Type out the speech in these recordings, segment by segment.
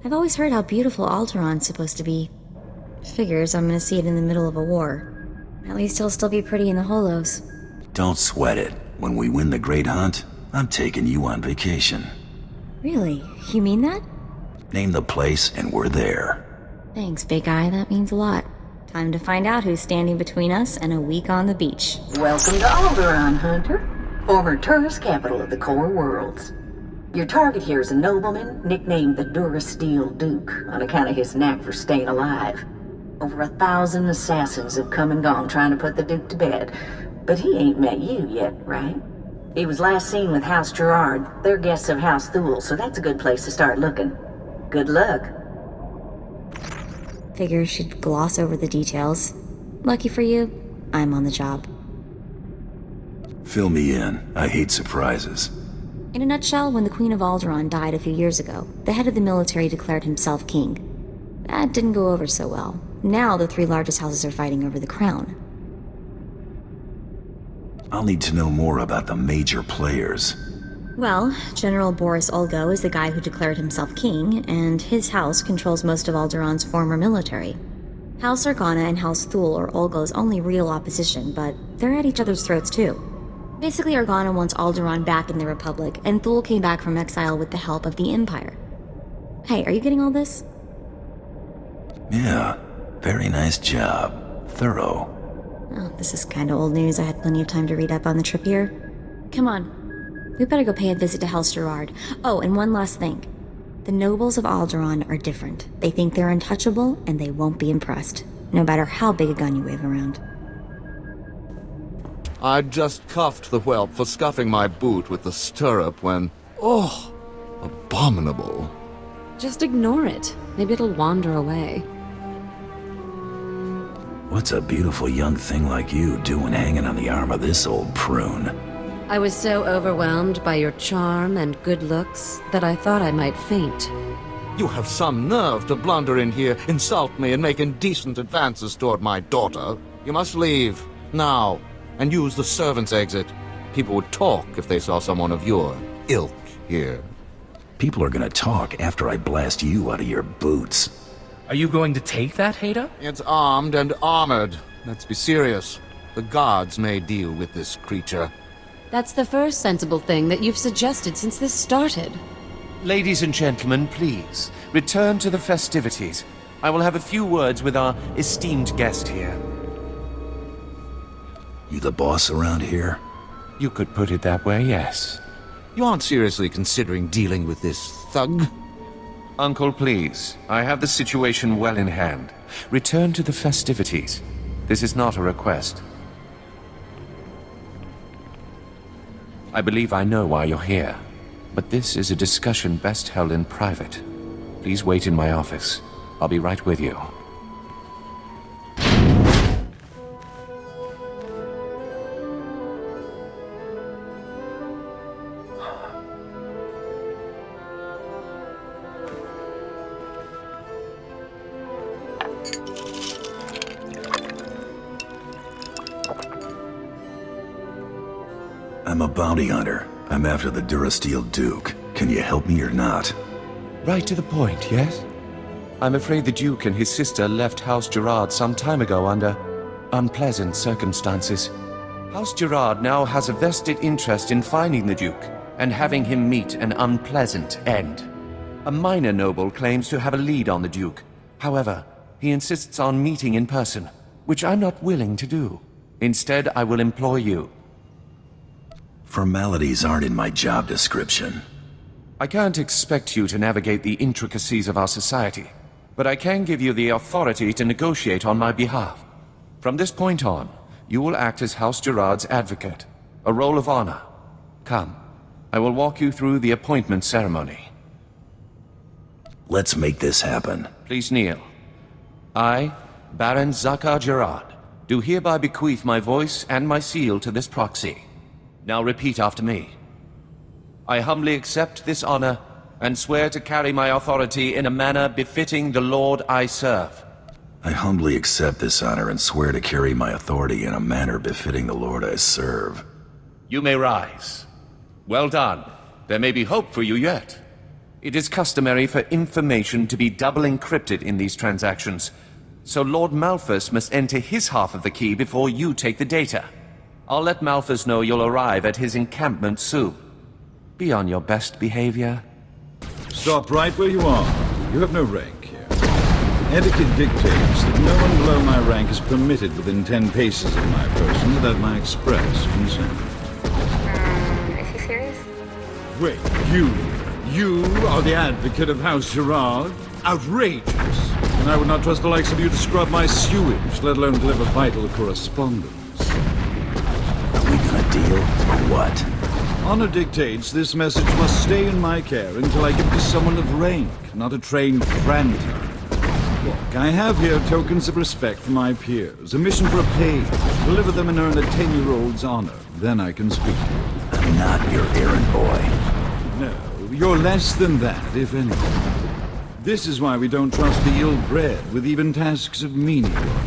I've always heard how beautiful Alderaan's supposed to be. Figures I'm gonna see it in the middle of a war. At least he'll still be pretty in the holos. Don't sweat it. When we win the Great Hunt, I'm taking you on vacation. Really? You mean that? Name the place and we're there. Thanks, big guy. That means a lot. Time to find out who's standing between us and a week on the beach. Welcome to Alderaan, Hunter. Former tourist capital of the core worlds. Your target here is a nobleman nicknamed the Durasteel Duke on account of his knack for staying alive. Over 1,000 assassins have come and gone trying to put the Duke to bed, but he ain't met you yet, right? He was last seen with House Gerard. They're guests of House Thule, so that's a good place to start looking. Good luck. Figure she'd gloss over the details. Lucky for you, I'm on the job. Fill me in. I hate surprises. In a nutshell, when the Queen of Alderaan died a few years ago, the head of the military declared himself king. That didn't go over so well. Now the 3 largest houses are fighting over the crown. I'll need to know more about the major players. Well, General Boris Olgo is the guy who declared himself king, and his house controls most of Alderaan's former military. House Organa and House Thule are Olgo's only real opposition, but they're at each other's throats too. Basically, Organa wants Alderaan back in the Republic, and Thule came back from exile with the help of the Empire. Hey, are you getting all this? Yeah, very nice job. Thorough. Oh, this is kind of old news. I had plenty of time to read up on the trip here. Come on. We better go pay a visit to House Gerard. Oh, and one last thing. The nobles of Alderaan are different. They think they're untouchable, and they won't be impressed, no matter how big a gun you wave around. I just cuffed the whelp for scuffing my boot with the stirrup when... Oh, abominable. Just ignore it. Maybe it'll wander away. What's a beautiful young thing like you doing hanging on the arm of this old prune? I was so overwhelmed by your charm and good looks that I thought I might faint. You have some nerve to blunder in here, insult me, and make indecent advances toward my daughter. You must leave, now, and use the servants' exit. People would talk if they saw someone of your ilk here. People are gonna talk after I blast you out of your boots. Are you going to take that, Hader? It's armed and armored. Let's be serious. The gods may deal with this creature. That's the first sensible thing that you've suggested since this started. Ladies and gentlemen, please, return to the festivities. I will have a few words with our esteemed guest here. You the boss around here? You could put it that way, yes. You aren't seriously considering dealing with this thug? Uncle, please. I have the situation well in hand. Return to the festivities. This is not a request. I believe I know why you're here, but this is a discussion best held in private. Please wait in my office. I'll be right with you. I'm a bounty hunter. I'm after the Durasteel Duke. Can you help me or not? Right to the point, yes? I'm afraid the Duke and his sister left House Gerard some time ago under unpleasant circumstances. House Gerard now has a vested interest in finding the Duke and having him meet an unpleasant end. A minor noble claims to have a lead on the Duke. However, he insists on meeting in person, which I'm not willing to do. Instead, I will employ you. Formalities aren't in my job description. I can't expect you to navigate the intricacies of our society, but I can give you the authority to negotiate on my behalf. From this point on, you will act as House Gerard's advocate, a role of honor. Come, I will walk you through the appointment ceremony. Let's make this happen. Please kneel. I, Baron Zakar Gerard, do hereby bequeath my voice and my seal to this proxy. Now repeat after me. I humbly accept this honor and swear to carry my authority in a manner befitting the Lord I serve. I humbly accept this honor and swear to carry my authority in a manner befitting the Lord I serve. You may rise. Well done. There may be hope for you yet. It is customary for information to be double encrypted in these transactions, so Lord Malthus must enter his half of the key before you take the data. I'll let Malthus know you'll arrive at his encampment soon. Be on your best behavior. Stop right where you are. You have no rank here. Etiquette dictates that no one below my rank is permitted within 10 paces of my person without my express consent. Is he serious? Wait, you are the advocate of House Gerard? Outrageous! And I would not trust the likes of you to scrub my sewage, let alone deliver vital correspondence. Are we gonna deal, or what? Honor dictates this message must stay in my care until I give it to someone of rank, not a trained frantic. Look, I have here tokens of respect for my peers, a mission for a page. Deliver them and earn a 10-year-old's honor. Then I can speak to you. I'm not your errand boy. No, you're less than that, if anything. This is why we don't trust the ill-bred with even tasks of menial work.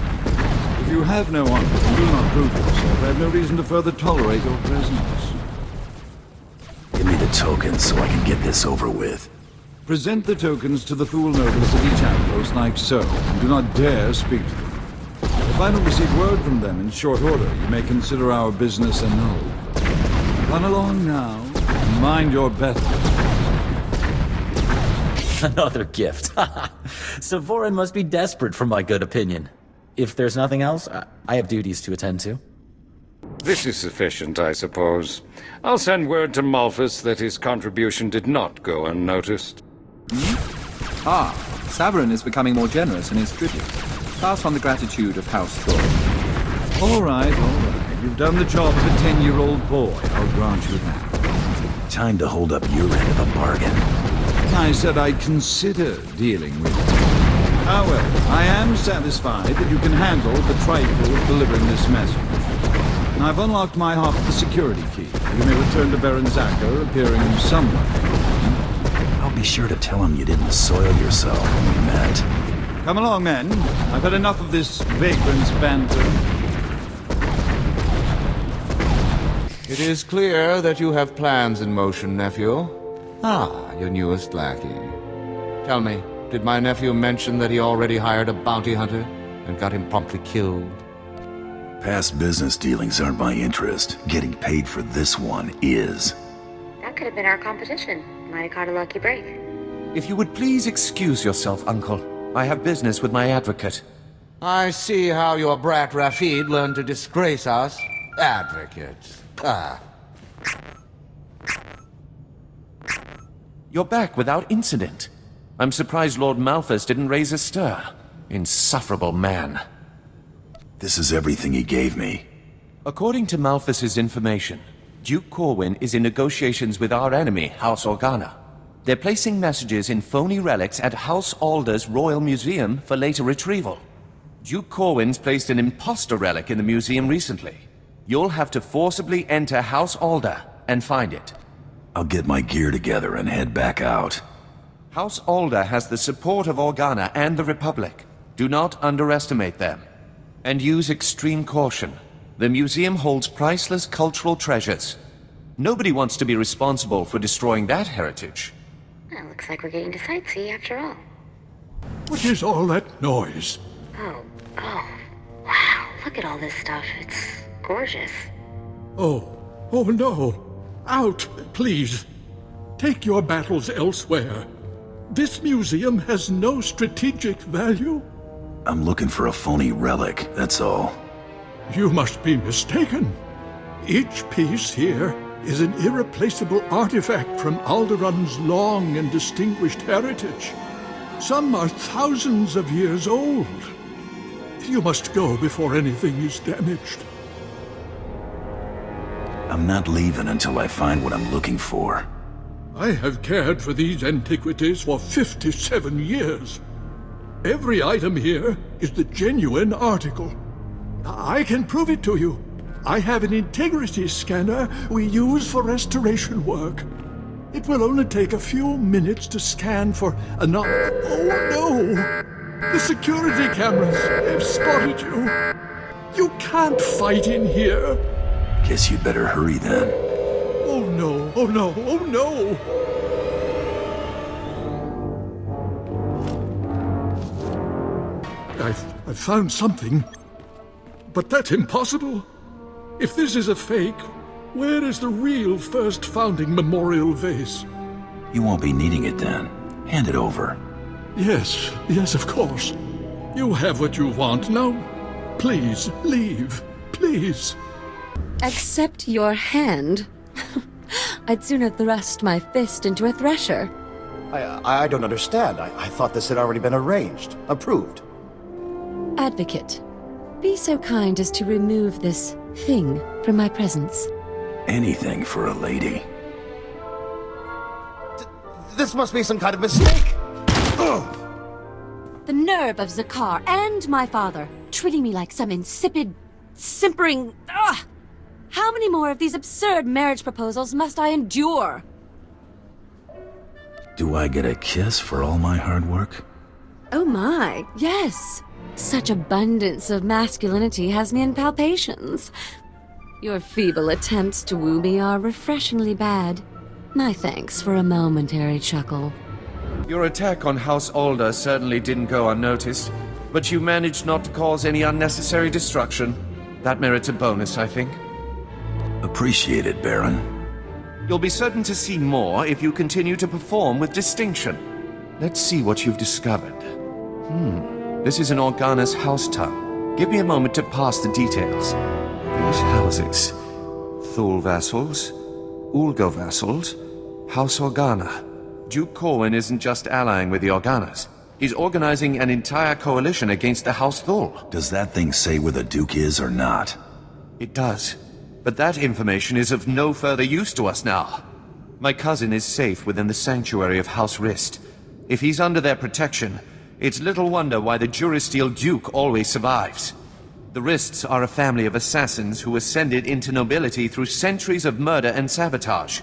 If you have no honor and do not prove yourself, I have no reason to further tolerate your presence. Give me the tokens so I can get this over with. Present the tokens to the Thule nobles of each outpost like so, and do not dare speak to them. If I don't receive word from them in short order, you may consider our business annulled. Run along now, and mind your betting. Another gift. Savorin must be desperate for my good opinion. If there's nothing else, I have duties to attend to. This is sufficient, I suppose. I'll send word to Malthus that his contribution did not go unnoticed. Ah, Savarin is becoming more generous in his tribute. Pass on the gratitude of House SWtOR. All right. You've done the job of a 10-year-old boy, I'll grant you that. Time to hold up your end of the bargain. I said I'd consider dealing with you. However, I am satisfied that you can handle the trifle of delivering this message. I've unlocked my half of the security key. You may return to Baron Zacher, appearing in some way. I'll be sure to tell him you didn't soil yourself when we met. Come along, men. I've had enough of this vagrant's banter. It is clear that you have plans in motion, nephew. Ah, your newest lackey. Tell me, did my nephew mention that he already hired a bounty hunter and got him promptly killed? Past business dealings aren't my interest. Getting paid for this one is. That could have been our competition. Might have caught a lucky break. If you would please excuse yourself, Uncle. I have business with my advocate. I see how your brat Rafid learned to disgrace us. Advocate. Ah. You're back without incident. I'm surprised Lord Malthus didn't raise a stir. Insufferable man. This is everything he gave me. According to Malthus's information, Duke Corwin is in negotiations with our enemy, House Organa. They're placing messages in phony relics at House Alder's Royal Museum for later retrieval. Duke Corwin's placed an imposter relic in the museum recently. You'll have to forcibly enter House Alder and find it. I'll get my gear together and head back out. House Alder has the support of Organa and the Republic. Do not underestimate them. And use extreme caution. The museum holds priceless cultural treasures. Nobody wants to be responsible for destroying that heritage. Well, looks like we're getting to sightsee after all. What is all that noise? Oh, wow, look at all this stuff. It's gorgeous. Oh no. Out, please. Take your battles elsewhere. This museum has no strategic value. I'm looking for a phony relic, that's all. You must be mistaken. Each piece here is an irreplaceable artifact from Alderaan's long and distinguished heritage. Some are thousands of years old. You must go before anything is damaged. I'm not leaving until I find what I'm looking for. I have cared for these antiquities for 57 years. Every item here is the genuine article. I can prove it to you. I have an integrity scanner we use for restoration work. It will only take a few minutes to scan for Oh no! The security cameras have spotted you. You can't fight in here. Guess you'd better hurry then. Oh no, oh no, oh no! I've found something. But that's impossible. If this is a fake, where is the real first founding memorial vase? You won't be needing it then. Hand it over. Yes, of course. You have what you want. Now, please, leave. Please. Accept your hand? I'd sooner thrust my fist into a thresher. I don't understand. I thought this had already been arranged. Approved. Advocate, be so kind as to remove this thing from my presence. Anything for a lady. This must be some kind of mistake! The nerve of Zakar and my father, treating me like some insipid, simpering... Ugh! How many more of these absurd marriage proposals must I endure? Do I get a kiss for all my hard work? Oh my, yes. Such abundance of masculinity has me in palpitations. Your feeble attempts to woo me are refreshingly bad. My thanks for a momentary chuckle. Your attack on House Alder certainly didn't go unnoticed, but you managed not to cause any unnecessary destruction. That merits a bonus, I think. Appreciate it, Baron. You'll be certain to see more if you continue to perform with distinction. Let's see what you've discovered. This is an Organa's house tongue. Give me a moment to pass the details. These houses. Thule vassals, Ulgo vassals, House Organa. Duke Corwin isn't just allying with the Organas. He's organizing an entire coalition against the House Thule. Does that thing say where the Duke is or not? It does. But that information is of no further use to us now. My cousin is safe within the sanctuary of House Rist. If he's under their protection, it's little wonder why the Durasteel Duke always survives. The Rists are a family of assassins who ascended into nobility through centuries of murder and sabotage.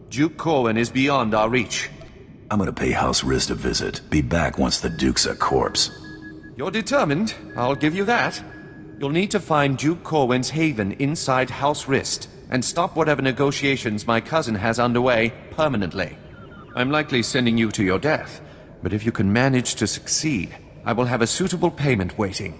Duke Corwin is beyond our reach. I'm gonna pay House Rist a visit. Be back once the Duke's a corpse. You're determined, I'll give you that. You'll need to find Duke Corwin's haven inside House Rist, and stop whatever negotiations my cousin has underway permanently. I'm likely sending you to your death, but if you can manage to succeed, I will have a suitable payment waiting.